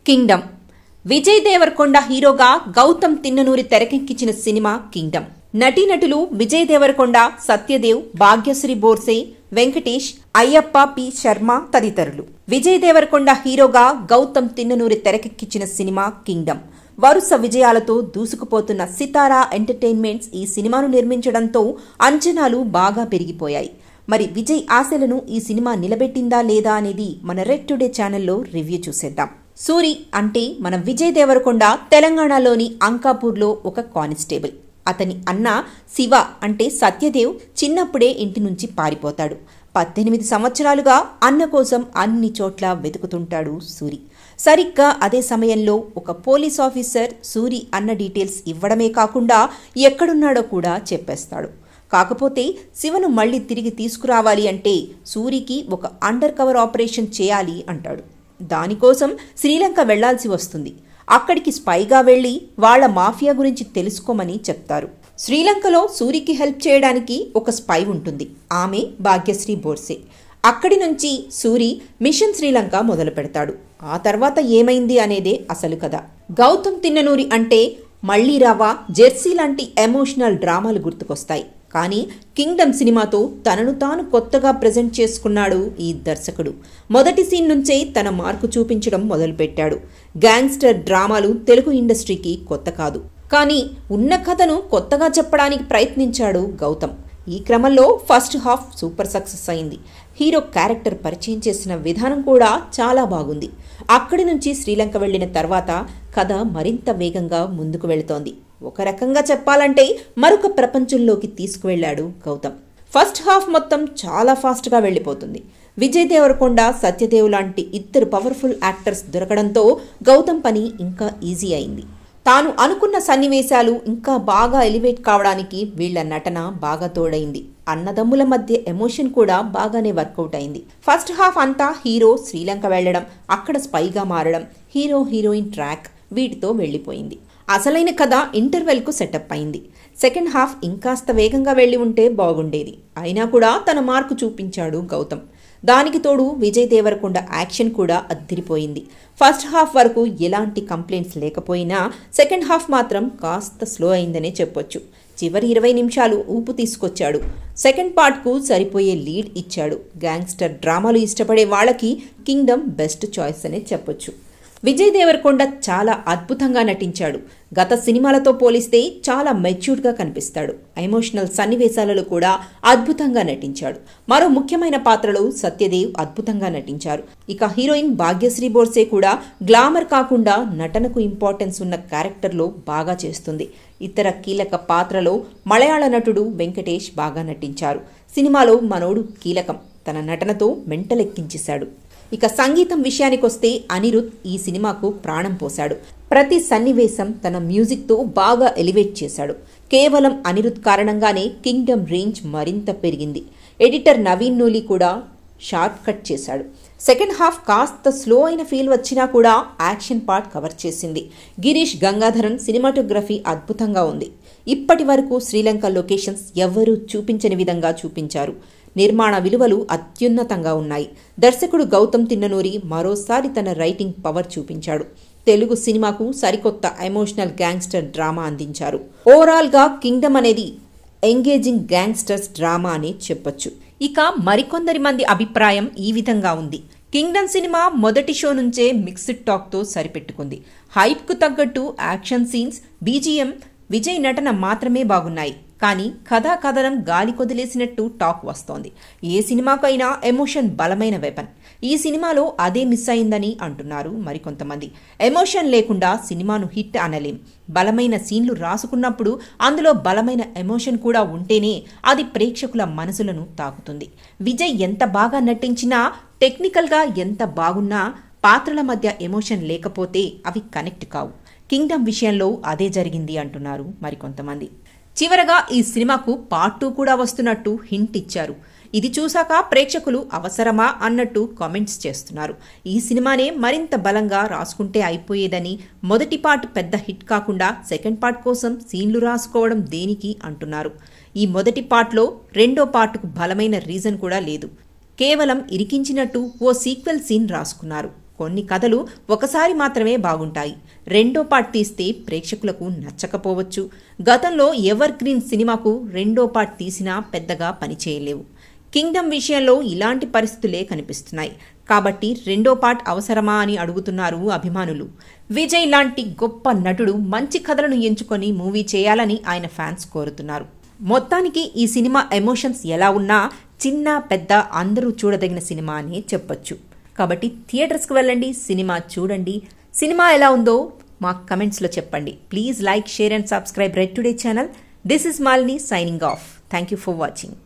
Kingdom. Vijay Devarakonda హీరోగా గౌతమ్ తిన్ననూరి తెరకెక్కించిన cinema Kingdom. నటీనటులు విజయ్ దేవరకొండ, సత్యదేవ్, భాగ్యశ్రీ బోర్సే, వెంకటేష్, అయ్యప్ప పి శర్మ తదితరులు. విజయ్ దేవరకొండ హీరోగా గౌతమ్ తిన్ననూరి తెరకెక్కించిన సినిమా కింగ్డమ్. వరుస విజయాలతో దూసుకుపోతున్న సితారా ఎంటర్టైన్మెంట్స్ ఈ సినిమాను నిర్మించడంతో అంచనాలు బాగా పెరిగిపోయాయి. మరి విజయ్ ఆశలను ఈ సినిమా నిలబెట్టిందా లేదా అనేది మన రెడ్ టుడే ఛానల్లో రివ్యూ చూసేద్దాం. సూరి అంటే మన విజయ్ దేవరకొండ తెలంగాణలోని అంకాపూర్లో ఒక కానిస్టేబుల్. అతని అన్న శివ అంటే సత్యదేవ్ చిన్నప్పుడే ఇంటి నుంచి పారిపోతాడు. 18 సంవత్సరాలుగా అన్న కోసం అన్ని చోట్ల వెతుకుతుంటాడు సూరి. సరిగ్గా అదే సమయంలో ఒక పోలీస్ ఆఫీసర్ సూరి అన్న డీటెయిల్స్ ఇవ్వడమే కాకుండా ఎక్కడున్నాడో కూడా చెప్పేస్తాడు. కాకపోతే శివను మళ్లీ తిరిగి తీసుకురావాలి అంటే సూరికి ఒక అండర్ కవర్ ఆపరేషన్ చేయాలి అంటాడు. దానికోసం శ్రీలంక వెళ్లాల్సి వస్తుంది. అక్కడికి స్పైగా వెళ్లి వాళ్ల మాఫియా గురించి తెలుసుకోమని చెప్తారు. శ్రీలంకలో సూరికి హెల్ప్ చేయడానికి ఒక స్పై ఉంటుంది. ఆమె భాగ్యశ్రీ బోర్సే. అక్కడి నుంచి సూరి మిషన్ శ్రీలంక మొదలు పెడతాడు. ఆ తర్వాత ఏమైంది అనేదే అసలు కథ. గౌతమ్ తిన్ననూరి అంటే మళ్లీ రావా, జెర్సీ లాంటి ఎమోషనల్ డ్రామాలు గుర్తుకొస్తాయి. కానీ కింగ్డమ్ సినిమాతో తనను తాను కొత్తగా ప్రెజెంట్ చేసుకున్నాడు ఈ దర్శకుడు. మొదటి సీన్ నుంచే తన మార్కు చూపించడం మొదలుపెట్టాడు. గ్యాంగ్స్టర్ డ్రామాలు తెలుగు ఇండస్ట్రీకి కొత్త కాదు. కానీ ఉన్న కథను కొత్తగా చెప్పడానికి ప్రయత్నించాడు గౌతమ్. ఈ క్రమంలో ఫస్ట్ హాఫ్ సూపర్ సక్సెస్ అయింది. హీరో క్యారెక్టర్ పరిచయం చేసిన విధానం కూడా చాలా బాగుంది. అక్కడి నుంచి శ్రీలంక వెళ్లిన తర్వాత కథ మరింత వేగంగా ముందుకు వెళుతోంది. ఒక రకంగా చెప్పాలంటే మరొక ప్రపంచంలోకి తీసుకువెళ్లాడు గౌతమ్. ఫస్ట్ హాఫ్ మొత్తం చాలా ఫాస్ట్గా వెళ్లిపోతుంది. విజయ్ దేవరకొండ, సత్యదేవ్ లాంటి ఇద్దరు పవర్ఫుల్ యాక్టర్స్ దొరకడంతో గౌతమ్ పని ఇంకా ఈజీ అయింది. తాను అనుకున్న సన్నివేశాలు ఇంకా బాగా ఎలివేట్ కావడానికి వీళ్ల నటన బాగా తోడైంది. అన్నదమ్ముల మధ్య ఎమోషన్ కూడా బాగానే వర్కౌట్ అయింది. ఫస్ట్ హాఫ్ అంతా హీరో శ్రీలంక వెళ్లడం, అక్కడ స్పైగా మారడం, హీరో హీరోయిన్ ట్రాక్ వీటితో వెళ్లిపోయింది. అసలైన కథ ఇంటర్వెల్కు సెటప్ అయింది. సెకండ్ హాఫ్ ఇంకాస్త వేగంగా వెళ్లి ఉంటే బాగుండేది. అయినా కూడా తన మార్కు చూపించాడు గౌతమ్. దానికి తోడు విజయ్ దేవరకొండ యాక్షన్ కూడా అద్దిరిపోయింది. ఫస్ట్ హాఫ్ వరకు ఎలాంటి కంప్లైంట్స్ లేకపోయినా సెకండ్ హాఫ్ మాత్రం కాస్త స్లో అయిందనే చెప్పొచ్చు. చివరి 20 నిమిషాలు ఊపు తీసుకొచ్చాడు. సెకండ్ పార్ట్కు సరిపోయే లీడ్ ఇచ్చాడు. గ్యాంగ్స్టర్ డ్రామాలు ఇష్టపడే వాళ్ళకి కింగ్డమ్ బెస్ట్ చాయిస్ అనే చెప్పొచ్చు. విజయ్ దేవరకొండ చాలా అద్భుతంగా నటించాడు. గత సినిమాలతో పోలిస్తే చాలా మెచ్యూర్డ్గా కనిపిస్తాడు. ఎమోషనల్ సన్నివేశాలలో కూడా అద్భుతంగా నటించాడు. మరో ముఖ్యమైన పాత్రలో సత్యదేవ్ అద్భుతంగా నటించారు. ఇక హీరోయిన్ భాగ్యశ్రీ బోర్సే కూడా గ్లామర్ కాకుండా నటనకు ఇంపార్టెన్స్ ఉన్న క్యారెక్టర్లో బాగా చేస్తుంది. ఇతర కీలక పాత్రలో మలయాళ నటుడు వెంకటేష్ బాగా నటించారు. సినిమాలో మనోడు కీలకం. తన నటనతో మెంటలెక్కించేశాడు. ఇక సంగీతం విషయానికొస్తే అనిరుద్ ఈ సినిమాకు ప్రాణం పోశాడు. ప్రతి సన్నివేశం తన మ్యూజిక్తో బాగా ఎలివేట్ చేశాడు. కేవలం అనిరుద్ కారణంగానే కింగ్డమ్ రేంజ్ మరింత పెరిగింది. ఎడిటర్ నవీన్ నూలి కూడా షార్ప్ కట్ చేశాడు. సెకండ్ హాఫ్ కాస్త స్లో అయిన ఫీల్ వచ్చినా కూడా యాక్షన్ పార్ట్ కవర్ చేసింది. గిరీష్ గంగాధరన్ సినిమాటోగ్రఫీ అద్భుతంగా ఉంది. ఇప్పటి వరకు శ్రీలంక లొకేషన్స్ ఎవ్వరూ చూపించని విధంగా చూపించారు. నిర్మాణ విలువలు అత్యున్నతంగా ఉన్నాయి. దర్శకుడు గౌతమ్ తిన్ననూరి మరోసారి తన రైటింగ్ పవర్ చూపించాడు. తెలుగు సినిమాకు సరికొత్త ఎమోషనల్ గ్యాంగ్స్టర్ డ్రామా అందించారు. ఓవరాల్గా కింగ్డమ్ అనేది ఎంగేజింగ్ గ్యాంగ్స్టర్స్ డ్రామా అని చెప్పొచ్చు. ఇక మరికొందరి మంది అభిప్రాయం ఈ విధంగా ఉంది. కింగ్డమ్ సినిమా మొదటి షో నుంచే మిక్స్డ్ టాక్తో సరిపెట్టుకుంది. హైప్కు తగ్గట్టు యాక్షన్ సీన్స్, బీజీఎం, విజయ్ నటన మాత్రమే బాగున్నాయి. కానీ కథా కథనం గాలి కొదిలేసినట్టు టాక్ వస్తోంది. ఏ సినిమాకైనా ఎమోషన్ బలమైన వెపన్. ఈ సినిమాలో అదే మిస్ అయిందని అంటున్నారు మరికొంతమంది. ఎమోషన్ లేకుండా సినిమాను హిట్ అనలేం. బలమైన సీన్లు రాసుకున్నప్పుడు అందులో బలమైన ఎమోషన్ కూడా ఉంటేనే అది ప్రేక్షకుల మనసులను తాకుతుంది. విజయ్ ఎంత బాగా నటించినా, టెక్నికల్గా ఎంత బాగున్నా పాత్రల మధ్య ఎమోషన్ లేకపోతే అవి కనెక్ట్ కావు. కింగ్డమ్ విషయంలో అదే జరిగింది అంటున్నారు మరికొంతమంది. చివరగా ఈ సినిమాకు పార్ట్ 2 కూడా వస్తున్నట్టు హింట్ ఇచ్చారు. ఇది చూశాక ప్రేక్షకులు అవసరమా అన్నట్టు కామెంట్స్ చేస్తున్నారు. ఈ సినిమానే మరింత బలంగా రాసుకుంటే అయిపోయేదని, మొదటి పార్ట్ పెద్ద హిట్ కాకుండా సెకండ్ పార్ట్ కోసం సీన్లు రాసుకోవడం దేనికి అంటున్నారు. ఈ మొదటి పార్ట్లో రెండో పార్ట్కు బలమైన రీజన్ కూడా లేదు. కేవలం ఇరికించినట్టు ఓ సీక్వెల్ సీన్ రాసుకున్నారు. కొన్ని కథలు ఒకసారి మాత్రమే బాగుంటాయి, రెండో పార్ట్ తీస్తే ప్రేక్షకులకు నచ్చకపోవచ్చు. గతంలో ఎవర్ గ్రీన్ సినిమాకు రెండో పార్ట్ తీసినా పెద్దగా పనిచేయలేవు. కింగ్డమ్ విషయంలో ఇలాంటి పరిస్థితులే కనిపిస్తున్నాయి. కాబట్టి రెండో పార్ట్ అవసరమా అని అడుగుతున్నారు అభిమానులు. విజయ్ లాంటి గొప్ప నటుడు మంచి కథలను ఎంచుకొని మూవీ చేయాలని ఆయన ఫ్యాన్స్ కోరుతున్నారు. మొత్తానికి ఈ సినిమా ఎమోషన్స్ ఎలా ఉన్నా చిన్న పెద్ద అందరూ చూడదగిన సినిమా అనే చెప్పొచ్చు. కాబట్టి థియేటర్స్కి వెళ్ళండి, సినిమా చూడండి. సినిమా ఎలా ఉందో మా కమెంట్స్లో చెప్పండి. Please like, share and subscribe red today channel. This is Malini signing off. Thank you for watching.